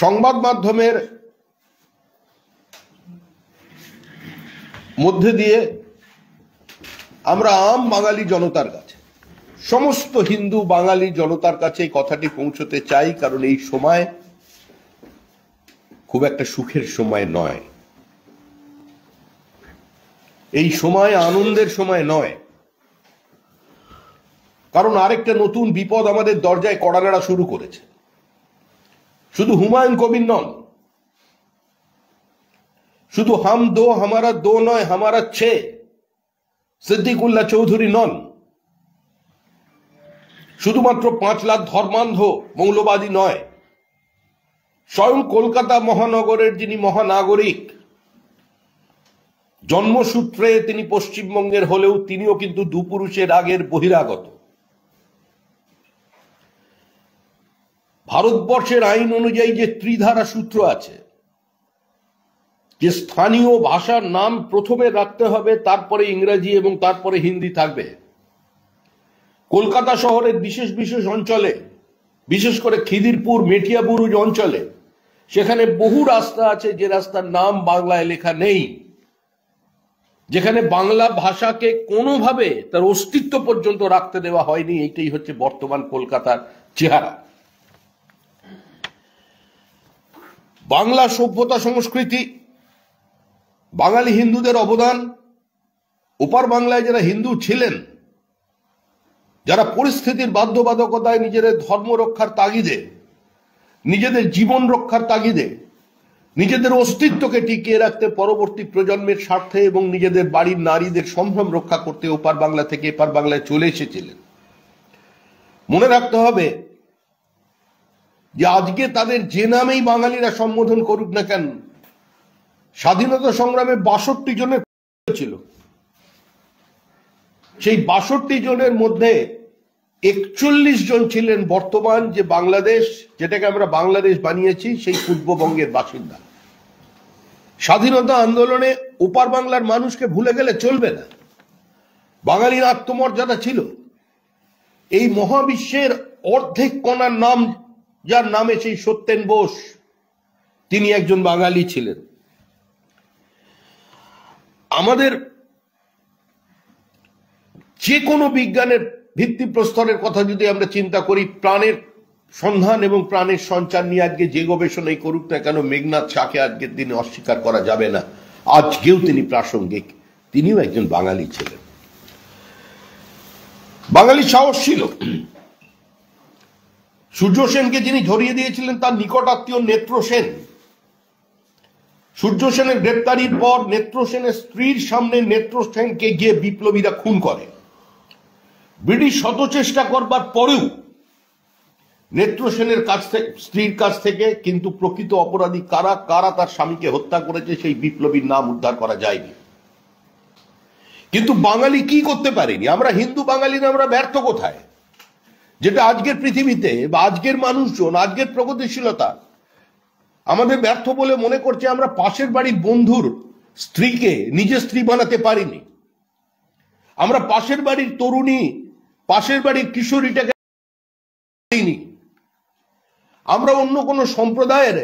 সংবাদ মাধ্যমের মধ্যে দিয়ে আমরা আম বাঙালি জনতার কাছে, সমস্ত হিন্দু বাঙালি জনতার কাছে এই কথাটি পৌঁছতে চাই, কারণ এই সময় খুব একটা সুখের সময় নয়, এই সময় আনন্দের সময় নয়। কারণ আরেকটা নতুন বিপদ আমাদের দরজায় কড়া নাড়া শুরু করেছে। শুধু হুমায়ুন কবির নন, শুধু হাম দো হামারা দো নয়, হামারা ছে সিদ্দিকুল্লাহ চৌধুরী নন, শুধুমাত্র 5 লাখ ধর্মান্ধ মৌলবাদী নয়, স্বয়ং কলকাতা মহানগরের যিনি মহানাগরিক, জন্মসূত্রে তিনি পশ্চিমবঙ্গের হলেও তিনিও কিন্তু দুপুরুষের আগের বহিরাগত। ভারতবর্ষের আইন অনুযায়ী যে ত্রিধারা সূত্র আছে, যে স্থানীয় ভাষার নাম প্রথমে রাখতে হবে, তারপরে ইংরেজি এবং তারপরে হিন্দি থাকবে। কলকাতা শহরের বিশেষ বিশেষ অঞ্চলে, বিশেষ করে খিদিরপুর মেটিয়াবুরুজ অঞ্চলে, সেখানে বহু রাস্তা আছে যে রাস্তার নাম বাংলায় লেখা নেই, যেখানে বাংলা ভাষাকে কোনোভাবে তার অস্তিত্ব পর্যন্ত রাখতে দেওয়া হয়নি। এইটাই হচ্ছে বর্তমান কলকাতার চেহারা। বাংলা সভ্যতা সংস্কৃতি, বাঙালি হিন্দুদের অবদান, ওপার বাংলায় যারা হিন্দু ছিলেন, যারা পরিস্থিতির বাধ্যবাধকতায় নিজেদের ধর্ম রক্ষার তাগিদে, নিজেদের জীবন রক্ষার তাগিদে, নিজেদের অস্তিত্বকে টিকিয়ে রাখতে, পরবর্তী প্রজন্মের স্বার্থে এবং নিজেদের বাড়ির নারীদের সম্ভ্রম রক্ষা করতে ওপার বাংলা থেকে এপার বাংলায় চলে এসেছিলেন। মনে রাখতে হবে যে আজকে তাদের যে নামেই বাঙালিরা সম্বোধন করুক না কেন, স্বাধীনতা সংগ্রামে 62 জনের ছিল। সেই 62 জনের মধ্যে 41 জন ছিলেন বর্তমান যে বাংলাদেশ, যেটাকে আমরা বাংলাদেশ বানিয়েছি, সেই পূর্ববঙ্গের বাসিন্দা। স্বাধীনতা আন্দোলনে ওপার বাংলার মানুষকে ভুলে গেলে চলবে না। বাঙালির আত্মমর্যাদা ছিল। এই মহাবিশ্বের অর্ধেক কণার নাম যার নামে সেই সত্যেন বোস, তিনি একজন বাঙালি ছিলেন। আমাদের যে কোনো বিজ্ঞানের ভিত্তিপ্রস্তরের কথা যদি আমরা চিন্তা করি, প্রাণের সন্ধান এবং প্রাণের সঞ্চার নিয়ে আজকে যে গবেষণাই করুক না কেন, মেঘনাথ শাহকে আজকের দিনে অস্বীকার করা যাবে না। আজকেও তিনি প্রাসঙ্গিক, তিনিও একজন বাঙালি ছিলেন। বাঙালি সাহস ছিল। সূর্য সেনকে যিনি ধরিয়ে দিয়েছিলেন তার নিকট আত্মীয় নেত্র সেন। সূর্য সেনের গ্রেপ্তারির পর নেত্র সেনের স্ত্রীর সামনে নেত্র সেনকে গিয়ে বিপ্লবীরা খুন করে। ব্রিটিশ শত চেষ্টা করবার পরেও নেত্র সেনের কাছ থেকে, স্ত্রীর কাছ থেকে কিন্তু প্রকৃত অপরাধী কারা, কারা তার স্বামীকে হত্যা করেছে, সেই বিপ্লবীর নাম উদ্ধার করা যায়নি। কিন্তু বাঙালি কি করতে পারেনি? আমরা হিন্দু বাঙালিরা আমরা ব্যর্থ কোথায়? যেটা আজকের পৃথিবীতে বা আজকের মানুষজন, আজকের প্রগতিশীলতা আমাদের ব্যর্থ বলে মনে করছে, আমরা পাশের বাড়ির বন্ধুর স্ত্রীকে নিজের স্ত্রী বানাতে পারিনি। আমরা পাশের বাড়ির তরুণী, পাশের বাড়ির কিশোরীটাকে পারিনি। আমরা অন্য কোন সম্প্রদায়ের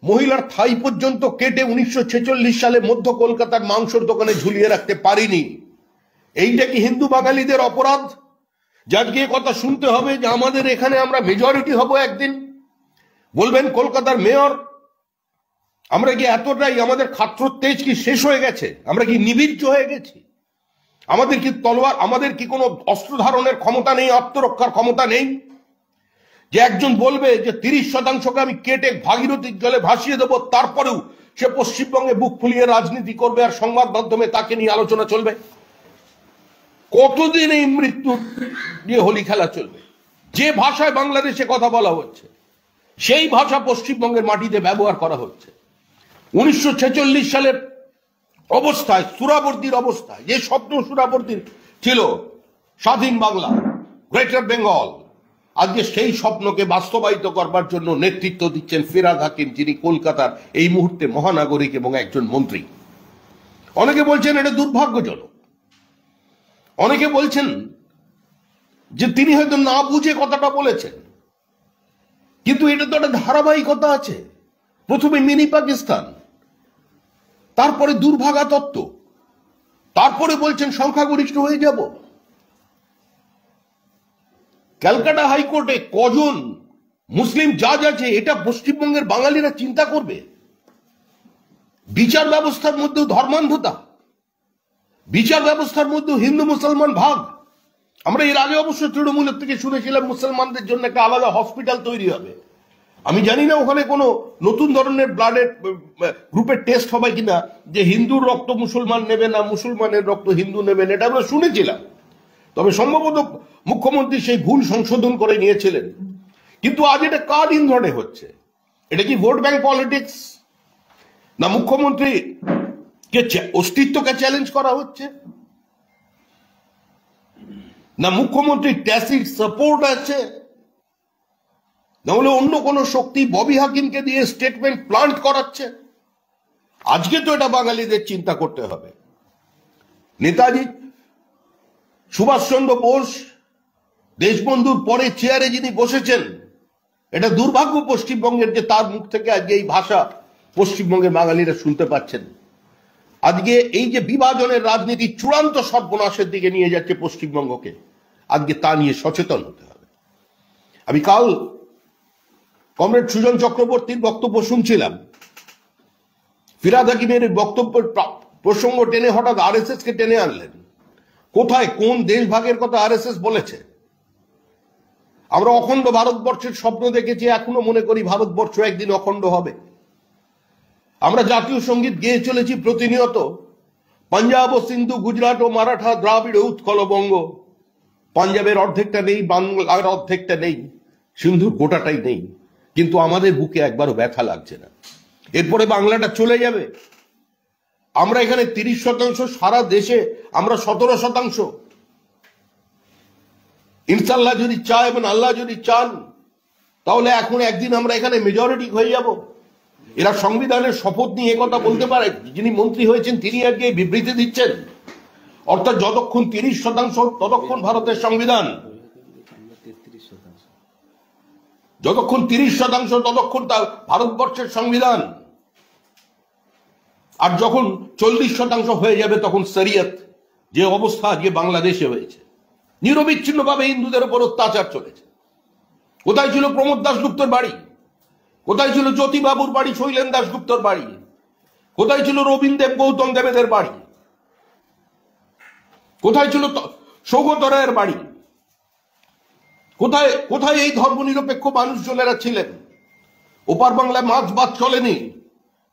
মহিলার থাই পর্যন্ত কেটে 1946 সালে মধ্য কলকাতার মাংসর দোকানে ঝুলিয়ে রাখতে পারিনি। এইটা কি হিন্দু বাঙালিদের অপরাধ? যাকে কথা শুনতে হবে যে আমাদের এখানে আমরা মেজরিটি হব একদিন, বলবেন কলকাতার মেয়র, আমরা কি এতটাই, আমাদের খাত্রর তেজ কি শেষ হয়ে গেছে? আমরা কি নিবীর্য হয়ে গেছি? আমাদের কি তলোয়ার, আমাদের কি কোনো অস্ত্র ধারণের ক্ষমতা নেই, আত্মরক্ষার ক্ষমতা নেই? যে একজন বলবে যে 30% আমি কেটে ভাগীরথীর জলে ভাসিয়ে দেবো, তারপরেও সে পশ্চিমবঙ্গে বুক ফুলিয়ে রাজনীতি করবে আর সংবাদ মাধ্যমে তাকে নিয়ে আলোচনা চলবে? কতদিন এই মৃত্যু নিয়ে হোলি খেলা চলবে? যে ভাষায় বাংলাদেশে কথা বলা হচ্ছে, সেই ভাষা পশ্চিমবঙ্গের মাটিতে ব্যবহার করা হচ্ছে। 1946 সালের অবস্থায়, সুরাবর্তীর অবস্থায়, যে স্বপ্ন সুরাবর্তীর ছিল স্বাধীন বাংলা, গ্রেটার বেঙ্গল, আজকে সেই স্বপ্নকে বাস্তবায়িত করবার জন্য নেতৃত্ব দিচ্ছেন ফিরহাদ হাকিম, যিনি কলকাতার এই মুহূর্তে মহানাগরিক এবং একজন মন্ত্রী। অনেকে বলছেন এটা দুর্ভাগ্যজনক, অনেকে বলছেন যে তিনি হয়তো না বুঝে কথাটা বলেছেন, কিন্তু এটা তো একটা ধারাবাহিকতা আছে। প্রথমে মিনি পাকিস্তান, তারপরে দুর্ভাগা তত্ত্ব, তারপরে বলছেন সংখ্যাগরিষ্ঠ হয়ে যাব। ক্যালকাটা হাইকোর্টে কজন মুসলিম জাজ আছে এটা পশ্চিমবঙ্গের বাঙালিরা চিন্তা করবে? বিচার ব্যবস্থার মধ্যেও ধর্মান্ধতা, বিচার ব্যবস্থার মধ্যেও হিন্দু মুসলমান ভাগ। আমরা এর আগে অবশ্য তৃণমূলের থেকে শুনেছিলাম মুসলমানদের জন্য একটা আলাদা হসপিটাল তৈরি হবে। আমি জানি না ওখানে কোনো নতুন ধরনের ব্লাডের গ্রুপের টেস্ট হবে কিনা, যে হিন্দুর রক্ত মুসলমান নেবে না, মুসলমানের রক্ত হিন্দু নেবেন, এটা আমরা শুনেছিলাম। তবে সম্ভবত মুখ্যমন্ত্রী সেই ভুল সংশোধন করে নিয়েছিলেন। কিন্তু আজ এটা কার ইন্ধনে হচ্ছে? এটা কি ভোট ব্যাংক পলিটিক্স, না মুখ্যমন্ত্রী কে অস্তিত্বকে চ্যালেঞ্জ করা হচ্ছে, না মুখ্যমন্ত্রী ট্যাসিট সাপোর্ট আছে, না হলে অন্য কোন শক্তি ববি হাকিমকে দিয়ে স্টেটমেন্ট প্লান্ট করাচ্ছে? আজকে তো এটা বাঙালিদের চিন্তা করতে হবে। নেতাজি সুভাষচন্দ্র বোস দেশবন্ধুর পরে চেয়ারে যিনি বসেছেন, এটা দুর্ভাগ্য পশ্চিমবঙ্গের যে তার মুখ থেকে আজকে এই ভাষা পশ্চিমবঙ্গের বাঙালিরা শুনতে পাচ্ছেন। আজকে এই যে বিভাজনের রাজনীতি চূড়ান্ত সর্বনাশের দিকে নিয়ে যাচ্ছে পশ্চিমবঙ্গকে, আজকে তা নিয়ে সচেতন হতে হবে। আমি কাল কমরেড সুজন চক্রবর্তীর বক্তব্য শুনছিলাম। ফিরহাদ হাকিমের বক্তব্যের প্রসঙ্গ টেনে হঠাৎ আরএসএস কে টেনে আনলেন। কোথায় কোন দেশভাগের কথা আরএসএস বলেছে? আমরা অখণ্ড ভারতবর্ষের স্বপ্ন দেখেছি, এখনো মনে করি ভারতবর্ষ একদিন অখণ্ড হবে। আমরা জাতীয় সঙ্গীত গেয়ে চলেছি প্রতিনিয়ত, পাঞ্জাব ও সিন্ধু, গুজরাট ও মারাঠা, দ্রাবিড় ও উৎকল বঙ্গ। পাঞ্জাবের অর্ধেকটা নেই, বাংলার অর্ধেকটা নেই, সিন্ধুর গোটাটাই নেই, কিন্তু আমাদের বুকে একবারও ব্যথা লাগছে না। এরপরে বাংলাটা চলে যাবে। আমরা এখানে 30%, সারা দেশে আমরা 17%। ইনশাল্লাহ যদি চায় এবং আল্লাহ যদি চান, তাহলে এখন একদিন আমরা এখানে মেজরিটি হয়ে যাব। এরা সংবিধানের শপথ নিয়ে কথা বলতে পারে? যিনি মন্ত্রী হয়েছেন তিনি আজকে বিবৃতি দিচ্ছেন, অর্থাৎ যতক্ষণ 30% ততক্ষণ ভারতের সংবিধান, যতক্ষণ 30% ততক্ষণ তার ভারতবর্ষের সংবিধান, আর যখন 40% হয়ে যাবে তখন শরিয়ত। যে অবস্থা আজকে বাংলাদেশে হয়েছে, নিরবিচ্ছিন্ন ভাবে হিন্দুদের উপর অত্যাচার চলেছে। কোথায় ছিল প্রমোদ দাশগুপ্তর বাড়ি? কোথায় ছিল জ্যোতিবাবুর বাড়ি, শৈলেন দাশগুপ্তর বাড়ি? কোথায় ছিল রবীন্দ্র দেব, গৌতম দেবেদের বাড়ি? কোথায় ছিল সৌগত রায়ের বাড়ি? কোথায় কোথায় এই ধর্মনিরপেক্ষ মানুষজনেরা ছিলেন? ওপার বাংলায় মাছ ভাত চলেনি।